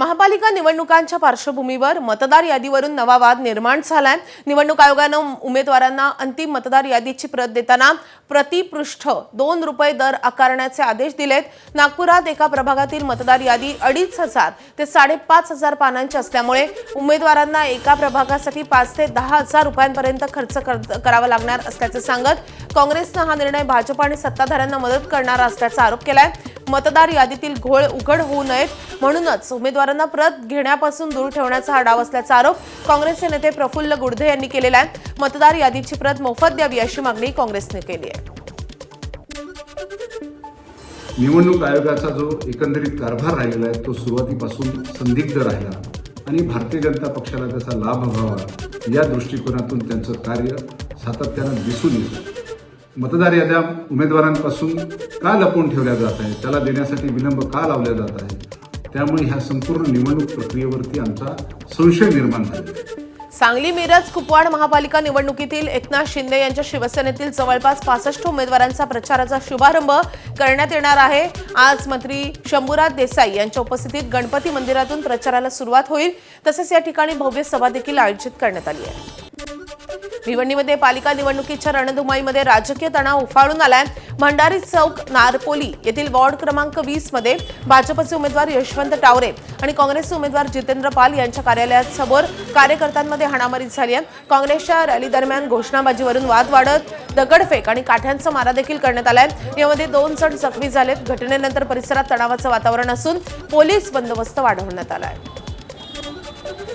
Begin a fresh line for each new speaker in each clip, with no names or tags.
महापालिका निवडणुकांच्या पार्श्वभूमीवर मतदार यादीवरून नवा वाद निर्माण झालाय। निवडणूक आयोगानं उमेदवारांना अंतिम मतदार यादीची प्रत देताना प्रतिपृष्ठ 2 रुपये दर आकारण्याचे आदेश दिलेत। नागपुरात एका प्रभागातील मतदार यादी 2,500 ते 5,500 पानांची असल्यामुळे उमेदवारांना एका प्रभागासाठी 5 ते 10,000 रुपयांपर्यंत खर्च करावा लागणार असल्याचे सांगत काँग्रेसनं हा निर्णय भाजप आणि सत्ताधाऱ्यांना मदत करणारा असल्याचा आरोप केलाय। मतदार यादीतील घोळ उघड होऊ नयेत म्हणूनच उमेदवारांना प्रत घेण्यापासून दूर ठेवण्याचा हा डाव असल्याचा आरोप काँग्रेसचे नेते प्रफुल्ल गुडधे यांनी केलेला आहे। मतदार यादीची प्रत मोफत द्यावी अशी मागणी काँग्रेसने केली आहे।
निवडणूक आयोगाचा जो एकंदरीत कारभार राहिलेला आहे तो सुरुवातीपासून संदिग्ध राहिला आणि भारतीय जनता पक्षाला त्याचा लाभ व्हावा या दृष्टिकोनातून त्यांचं कार्य सातत्यानं दिसून येतं। मतदार याद्या उमेदवारांपासून का लपवून ठेवल्या जात आहेत, त्याला देण्यासाठी विलंब का लावला जात आहे, त्यामुळे ह्या संपूर्ण निवडणूक प्रक्रियेवरती आमचा संशय निर्माण झाला।
सांगली मिरज कुपवाड महापालिका निवडणुकीतील एकनाथ शिंदे यांच्या शिवसेनेतील जवळपास 65 उमेदवारांचा प्रचाराचा शुभारंभ करण्यात येणार आहे। आज मंत्री शंभूराज देसाई यांच्या उपस्थितीत गणपती मंदिरातून प्रचाराला सुरुवात होईल। तसेच या ठिकाणी भव्य सभा देखील आयोजित करण्यात आली आहे। भिवंडीमध्ये पालिका निवडणुकीच्या रणधुमाईमध्ये राजकीय तणाव उफाळून आलाय। भंडारी चौक नारपोली येथील वॉर्ड क्रमांक 20 मध्ये भाजपचे उमेदवार यशवंत टावरे आणि काँग्रेसचे उमेदवार जितेंद्र पाल यांच्या कार्यालयासमोर कार्यकर्त्यांमध्ये हाणामारी झाली आहे। काँग्रेसच्या रॅली दरम्यान घोषणाबाजीवरून वाद वाढत दगडफेक आणि काठ्यांचा मारा देखील करण्यात आलाय। यामध्ये 2 जण जखमी झालेत। घटनेनंतर परिसरात तणावाचं वातावरण असून पोलीस बंदोबस्त वाढवण्यात आलाय।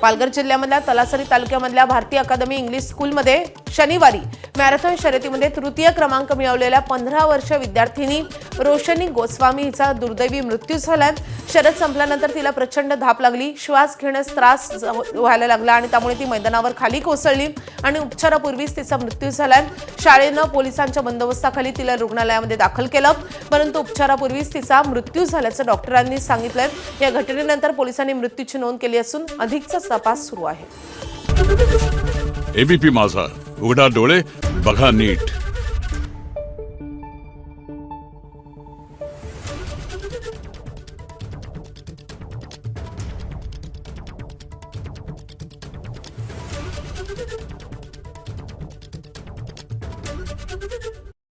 पालघर जिल्ह्यामधल्या तलासरी तालुक्यामधल्या भारतीय अकादमी इंग्लिश स्कूलमध्ये शनिवारी मॅरेथॉन शर्यतीमध्ये तृतीय क्रमांक मिळवलेल्या 15 वर्षीय विद्यार्थिनी रोशनी गोस्वामी हिचा दुर्दैवी मृत्यू झालाय। शर्यत संपल्यानंतर तिला प्रचंड धाप लागली, श्वास घेण्यास त्रास व्हायला लागला आणि त्यामुळे ती मैदानावर खाली कोसळली आणि उपचारापूर्वीच तिचा मृत्यू झालाय। शाळेनं पोलिसांच्या बंदोबस्ताखाली तिला रुग्णालयामध्ये दाखल केलं, परंतु उपचारापूर्वीच तिचा मृत्यू झाल्याचं डॉक्टरांनी सांगितलंय। या घटनेनंतर पोलिसांनी मृत्यूची नोंद केली असून अधिकचा तपास सुरू आहे।
एबीपी माझा, उघडा डोळे बघा नीट।